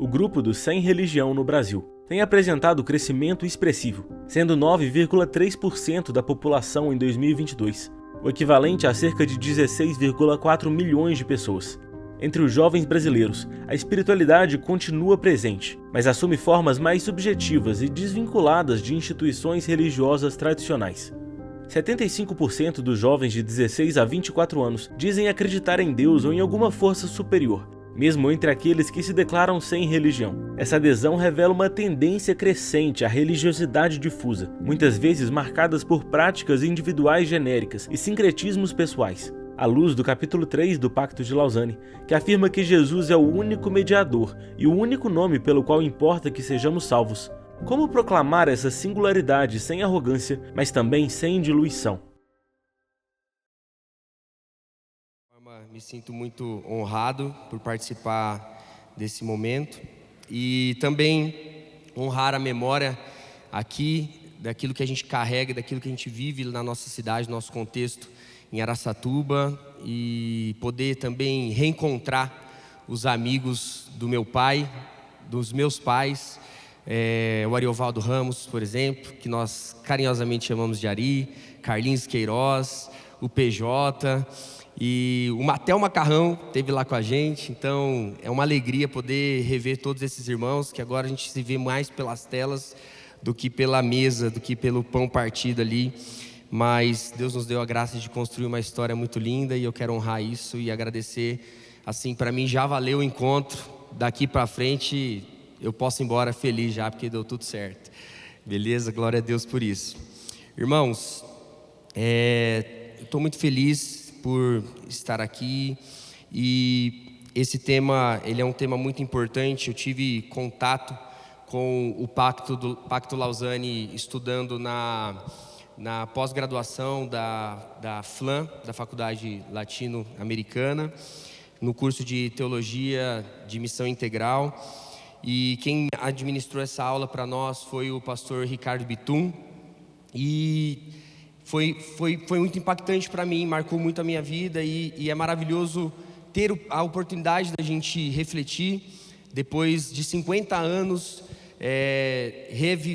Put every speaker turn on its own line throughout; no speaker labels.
o grupo do Sem Religião no Brasil tem apresentado crescimento expressivo, sendo 9,3% da população em 2022, o equivalente a cerca de 16,4 milhões de pessoas. Entre os jovens brasileiros, a espiritualidade continua presente, mas assume formas mais subjetivas e desvinculadas de instituições religiosas tradicionais. 75% dos jovens de 16 a 24 anos dizem acreditar em Deus ou em alguma força superior, mesmo entre aqueles que se declaram sem religião. Essa adesão revela uma tendência crescente à religiosidade difusa, muitas vezes marcadas por práticas individuais genéricas e sincretismos pessoais, à luz do capítulo 3 do Pacto de Lausanne, que afirma que Jesus é o único mediador e o único nome pelo qual importa que sejamos salvos. Como proclamar essa singularidade sem arrogância, mas também sem diluição?
Me sinto muito honrado por participar desse momento e também honrar a memória aqui daquilo que a gente carrega, daquilo que a gente vive na nossa cidade, no nosso contexto em Araçatuba, e poder também reencontrar os amigos do meu pai, dos meus pais, o Ariovaldo Ramos, por exemplo, que nós carinhosamente chamamos de Ari, Carlinhos Queiroz, o PJ, e até o Macarrão esteve lá com a gente. Então é uma alegria poder rever todos esses irmãos, que agora a gente se vê mais pelas telas do que pela mesa, do que pelo pão partido ali. Mas Deus nos deu a graça de construir uma história muito linda, e eu quero honrar isso e agradecer. Assim, para mim já valeu o encontro. Daqui para frente eu posso ir embora feliz já, porque deu tudo certo. Beleza? Glória a Deus por isso. Irmãos, eu estou muito feliz por estar aqui, e esse tema, ele é um tema muito importante. Eu tive contato com o Pacto Lausanne estudando na pós-graduação da FLAM, da Faculdade Latino-Americana, no curso de Teologia de Missão Integral. E quem administrou essa aula para nós foi o pastor Ricardo Bitum, e foi muito impactante para mim, marcou muito a minha vida, e é maravilhoso ter a oportunidade da gente refletir, depois de 50 anos,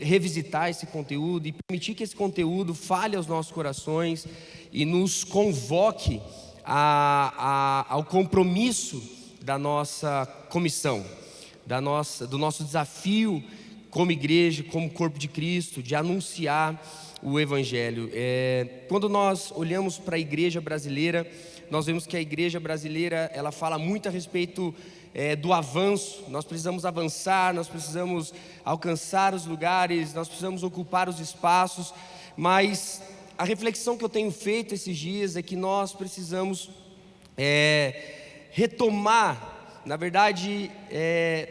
revisitar esse conteúdo e permitir que esse conteúdo fale aos nossos corações e nos convoque ao compromisso da nossa comissão, do nosso desafio como igreja, como corpo de Cristo, de anunciar o Evangelho. Quando nós olhamos para a igreja brasileira, nós vemos que a igreja brasileira, ela fala muito a respeito do avanço. Nós precisamos avançar, nós precisamos alcançar os lugares, nós precisamos ocupar os espaços, mas a reflexão que eu tenho feito esses dias é que nós precisamos retomar, na verdade,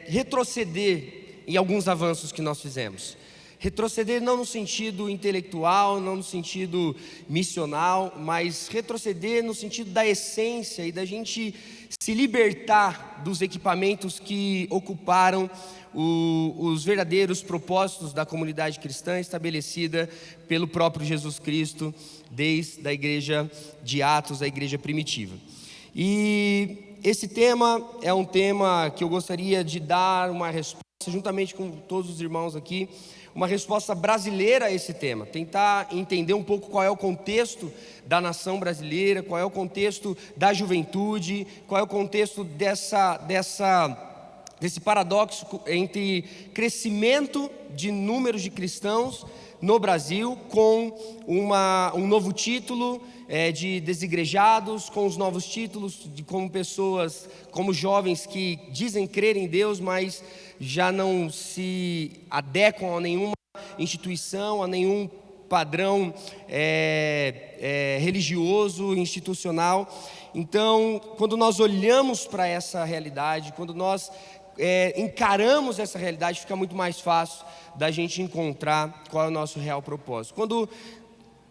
retroceder em alguns avanços que nós fizemos. Retroceder não no sentido intelectual, não no sentido missional, mas retroceder no sentido da essência e da gente se libertar dos equipamentos que ocuparam os verdadeiros propósitos da comunidade cristã estabelecida pelo próprio Jesus Cristo, desde a igreja de Atos, a igreja primitiva. E esse tema é um tema que eu gostaria de dar uma resposta, juntamente com todos os irmãos aqui, uma resposta brasileira a esse tema, tentar entender um pouco qual é o contexto da nação brasileira, qual é o contexto da juventude, qual é o contexto desse paradoxo entre crescimento de números de cristãos no Brasil, com um novo título de desigrejados, com os novos títulos de como pessoas, como jovens que dizem crer em Deus, mas já não se adequam a nenhuma instituição, a nenhum padrão religioso, institucional. Então, quando nós olhamos para essa realidade, quando nós encaramos essa realidade, fica muito mais fácil da gente encontrar qual é o nosso real propósito. Quando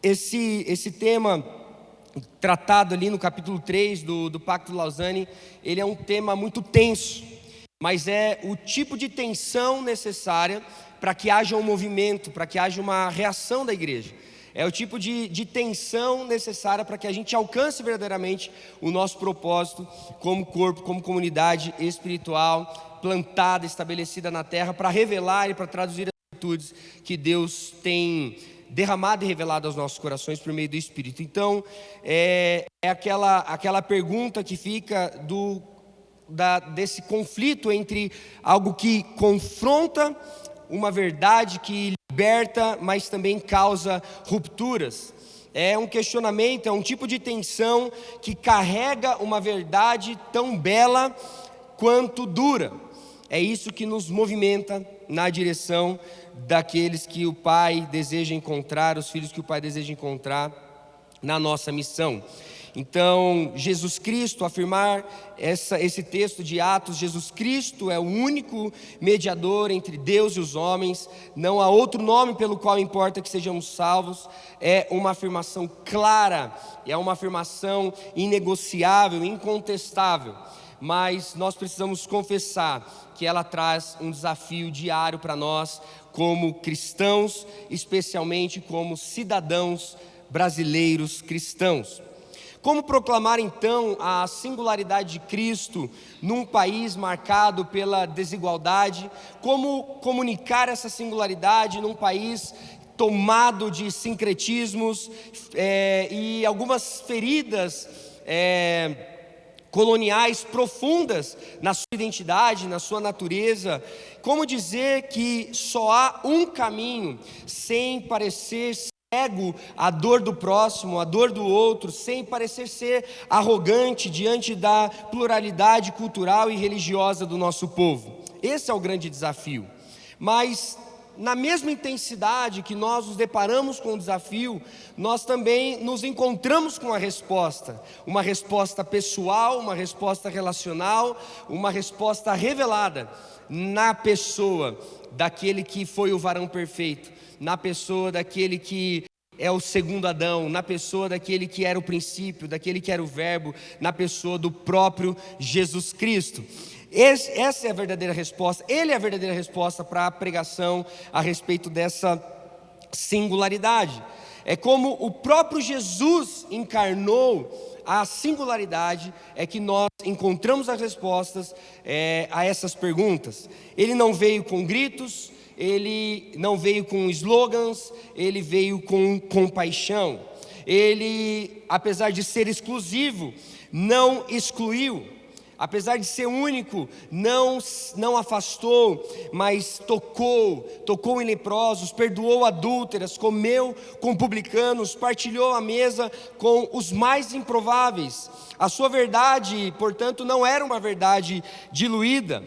esse tema tratado ali no capítulo 3 do Pacto de Lausanne, ele é um tema muito tenso, mas é o tipo de tensão necessária para que haja um movimento, para que haja uma reação da igreja. É o tipo de tensão necessária para que a gente alcance verdadeiramente o nosso propósito como corpo, como comunidade espiritual, plantada, estabelecida na terra, para revelar e para traduzir as virtudes que Deus tem derramado e revelado aos nossos corações por meio do Espírito. Então, é aquela pergunta que fica desse conflito entre algo que confronta uma verdade que liberta, mas também causa rupturas. É um questionamento, é um tipo de tensão que carrega uma verdade tão bela quanto dura. É isso que nos movimenta na direção daqueles que o Pai deseja encontrar, os filhos que o Pai deseja encontrar na nossa missão. Então, Jesus Cristo, afirmar esse texto de Atos, Jesus Cristo é o único mediador entre Deus e os homens, não há outro nome pelo qual importa que sejamos salvos, é uma afirmação clara, é uma afirmação inegociável, incontestável, mas nós precisamos confessar que ela traz um desafio diário para nós, como cristãos, especialmente como cidadãos brasileiros cristãos. Como proclamar então a singularidade de Cristo num país marcado pela desigualdade? Como comunicar essa singularidade num país tomado de sincretismos e algumas feridas coloniais profundas na sua identidade, na sua natureza? Como dizer que só há um caminho sem parecer cego à dor do próximo, à dor do outro, sem parecer ser arrogante diante da pluralidade cultural e religiosa do nosso povo? Esse é o grande desafio. Mas na mesma intensidade que nós nos deparamos com o desafio, nós também nos encontramos com uma resposta pessoal, uma resposta relacional, uma resposta revelada na pessoa daquele que foi o varão perfeito, na pessoa daquele que é o segundo Adão, na pessoa daquele que era o princípio, daquele que era o verbo, na pessoa do próprio Jesus Cristo. Essa é a verdadeira resposta, Ele é a verdadeira resposta para a pregação a respeito dessa singularidade. É como o próprio Jesus encarnou a singularidade, é que nós encontramos as respostas a essas perguntas. Ele não veio com gritos, Ele não veio com slogans, Ele veio com compaixão. Ele, apesar de ser exclusivo, não excluiu. Apesar de ser único, não afastou, mas tocou em leprosos, perdoou adúlteras, comeu com publicanos, partilhou a mesa com os mais improváveis. A sua verdade, portanto, não era uma verdade diluída,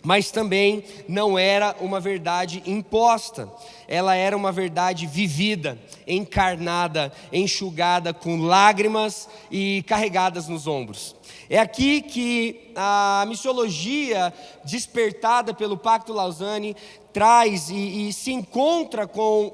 mas também não era uma verdade imposta. Ela era uma verdade vivida, encarnada, enxugada com lágrimas e carregadas nos ombros. É aqui que a missiologia despertada pelo Pacto Lausanne traz e se encontra com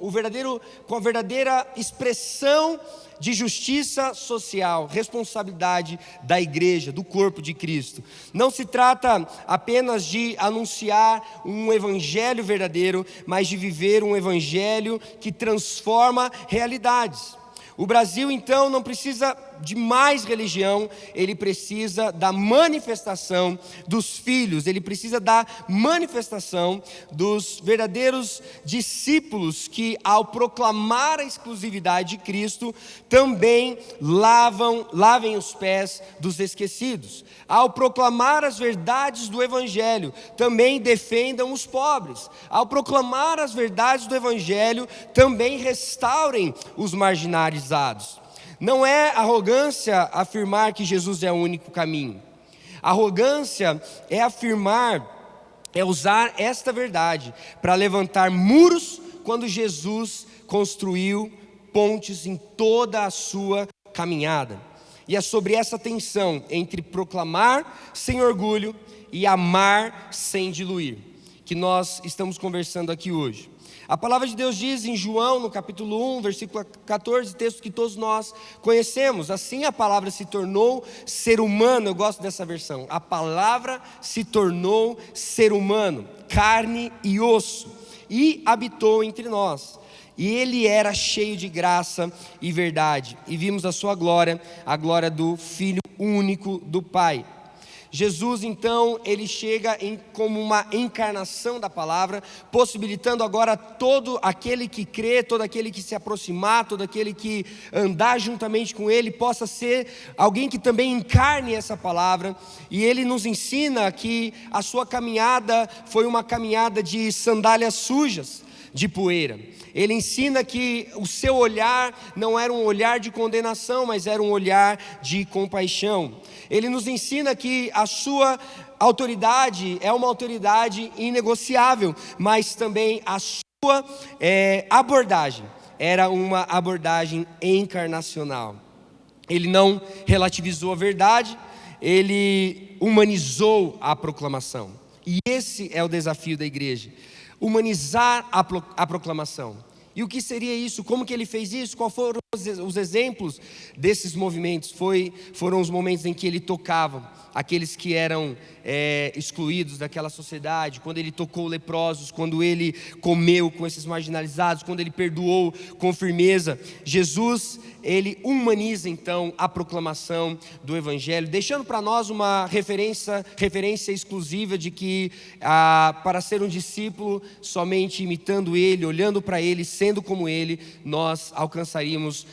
a verdadeira expressão de justiça social, responsabilidade da igreja, do corpo de Cristo. Não se trata apenas de anunciar um evangelho verdadeiro, mas de viver um evangelho que transforma realidades. O Brasil, então, não precisa de mais religião, ele precisa da manifestação dos filhos, ele precisa da manifestação dos verdadeiros discípulos que, ao proclamar a exclusividade de Cristo, também lavem os pés dos esquecidos. Ao proclamar as verdades do Evangelho, também defendam os pobres. Ao proclamar as verdades do Evangelho, também restaurem os marginalizados. Não é arrogância afirmar que Jesus é o único caminho. Arrogância é usar esta verdade para levantar muros quando Jesus construiu pontes em toda a sua caminhada. E é sobre essa tensão entre proclamar sem orgulho e amar sem diluir que nós estamos conversando aqui hoje. A palavra de Deus diz em João, no capítulo 1, versículo 14, texto que todos nós conhecemos: assim a palavra se tornou ser humano. Eu gosto dessa versão. A palavra se tornou ser humano, carne e osso, e habitou entre nós. e ele era cheio de graça e verdade, e vimos a sua glória, a glória do Filho único do Pai. Jesus então, ele chega como uma encarnação da palavra, possibilitando agora todo aquele que crê, todo aquele que se aproximar, todo aquele que andar juntamente com ele, possa ser alguém que também encarne essa palavra. E ele nos ensina que a sua caminhada foi uma caminhada de sandálias sujas, de poeira. Ele ensina que o seu olhar não era um olhar de condenação, mas era um olhar de compaixão. Ele nos ensina que a sua autoridade é uma autoridade inegociável, mas também a sua abordagem era uma abordagem encarnacional. Ele não relativizou a verdade, ele humanizou a proclamação. E esse é o desafio da igreja: humanizar a proclamação. E o que seria isso? Como que ele fez isso? Quais foram os exemplos desses movimentos? Foram os momentos em que ele tocava aqueles que eram excluídos daquela sociedade, quando ele tocou leprosos, quando ele comeu com esses marginalizados, quando ele perdoou com firmeza. Jesus, ele humaniza então a proclamação do Evangelho, deixando para nós uma referência exclusiva de que para ser um discípulo, somente imitando ele, olhando para ele, sendo como ele, nós alcançaríamos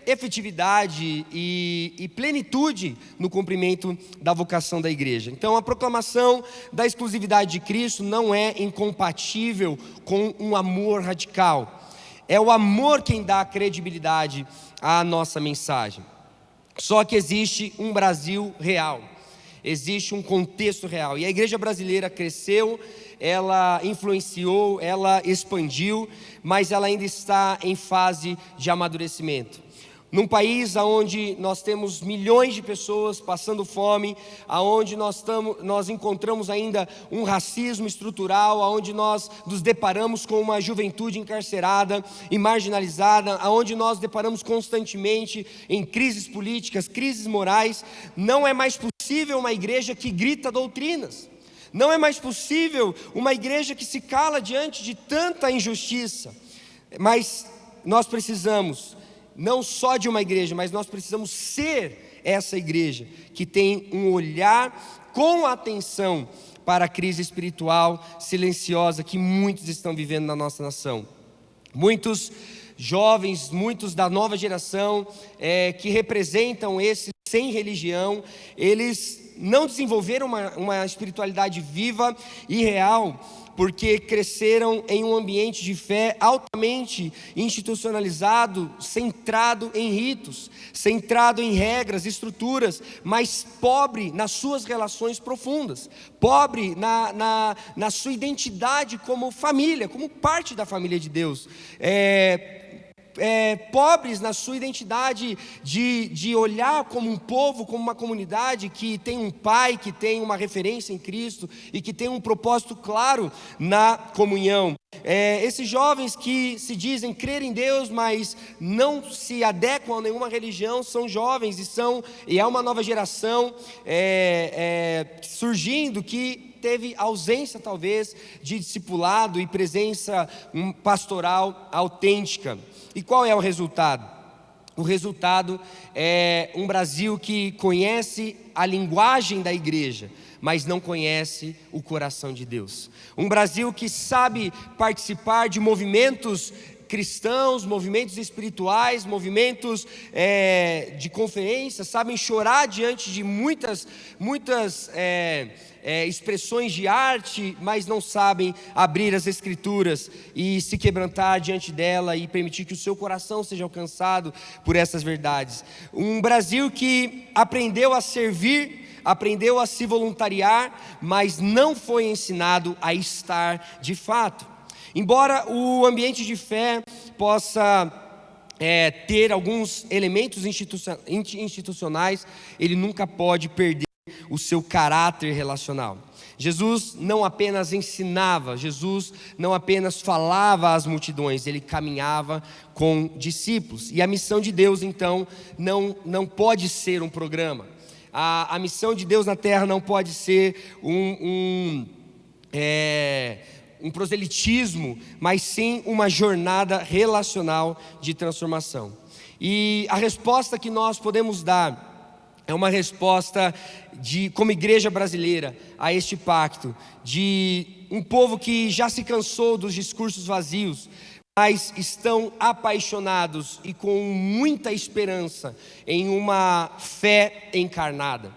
efetividade e plenitude no cumprimento da vocação da igreja. Então, a proclamação da exclusividade de Cristo não é incompatível com um amor radical. É o amor quem dá credibilidade à nossa mensagem. Só que existe um Brasil real, existe um contexto real, e a igreja brasileira cresceu, ela influenciou, ela expandiu, mas ela ainda está em fase de amadurecimento. Num país onde nós temos milhões de pessoas passando fome, onde nós encontramos ainda um racismo estrutural, onde nós nos deparamos com uma juventude encarcerada e marginalizada, onde nós deparamos constantemente em crises políticas, crises morais, não é mais possível uma igreja que grita doutrinas. Não é mais possível uma igreja que se cala diante de tanta injustiça. Mas nós precisamos não só de uma igreja, mas nós precisamos ser essa igreja que tem um olhar com atenção para a crise espiritual silenciosa que muitos estão vivendo na nossa nação. Muitos jovens, muitos da nova geração que representam esse sem religião, eles não desenvolveram uma espiritualidade viva e real, porque cresceram em um ambiente de fé altamente institucionalizado, centrado em ritos, centrado em regras, estruturas, mas pobre nas suas relações profundas, pobre na sua identidade como família, como parte da família de Deus, pobres na sua identidade de olhar como um povo, como uma comunidade que tem um pai, que tem uma referência em Cristo e que tem um propósito claro na comunhão. Esses jovens que se dizem crer em Deus, mas não se adequam a nenhuma religião, são jovens e é uma nova geração surgindo que teve ausência talvez de discipulado e presença pastoral autêntica. E qual é o resultado? O resultado é um Brasil que conhece a linguagem da igreja, mas não conhece o coração de Deus. Um Brasil que sabe participar de movimentos cristãos, movimentos espirituais, movimentos de conferências, sabem chorar diante de muitas expressões de arte, mas não sabem abrir as escrituras e se quebrantar diante dela e permitir que o seu coração seja alcançado por essas verdades. Um Brasil que aprendeu a servir, aprendeu a se voluntariar, mas não foi ensinado a estar de fato. Embora o ambiente de fé possa ter alguns elementos institucionais, ele nunca pode perder o seu caráter relacional. Jesus não apenas ensinava, Jesus não apenas falava às multidões, ele caminhava com discípulos. E a missão de Deus, então, não pode ser um programa. A um proselitismo, mas sim uma jornada relacional de transformação. E a resposta que nós podemos dar é uma resposta como igreja brasileira a este pacto, de um povo que já se cansou dos discursos vazios, mas estão apaixonados e com muita esperança em uma fé encarnada.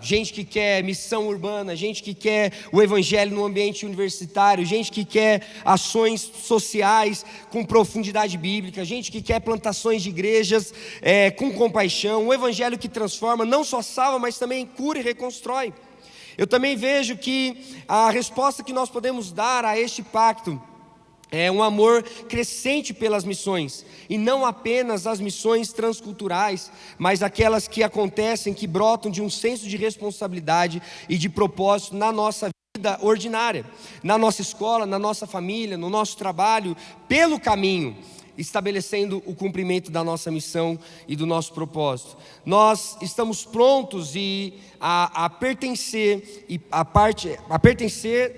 Gente que quer missão urbana, gente que quer o evangelho no ambiente universitário, gente que quer ações sociais com profundidade bíblica, gente que quer plantações de igrejas com compaixão, um evangelho que transforma, não só salva, mas também cura e reconstrói. Eu também vejo que a resposta que nós podemos dar a este pacto é um amor crescente pelas missões, e não apenas as missões transculturais, mas aquelas que acontecem, que brotam de um senso de responsabilidade e de propósito na nossa vida ordinária, na nossa escola, na nossa família, no nosso trabalho, pelo caminho, estabelecendo o cumprimento da nossa missão e do nosso propósito. Nós estamos prontos a pertencer à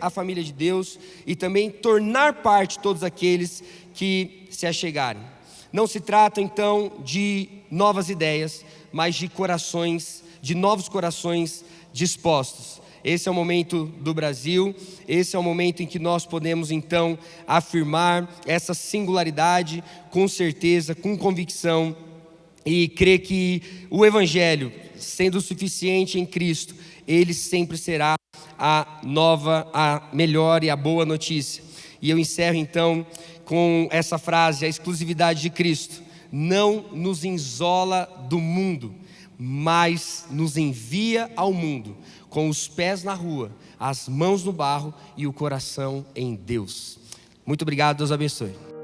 família de Deus e também tornar parte de todos aqueles que se achegarem. Não se trata então de novas ideias, mas de novos corações dispostos. Esse é o momento do Brasil, esse é o momento em que nós podemos então afirmar essa singularidade com certeza, com convicção, e crer que o Evangelho, sendo suficiente em Cristo, ele sempre será a melhor e a boa notícia. E eu encerro então com essa frase: a exclusividade de Cristo não nos isola do mundo, mas nos envia ao mundo com os pés na rua, as mãos no barro e o coração em Deus. Muito obrigado, Deus abençoe.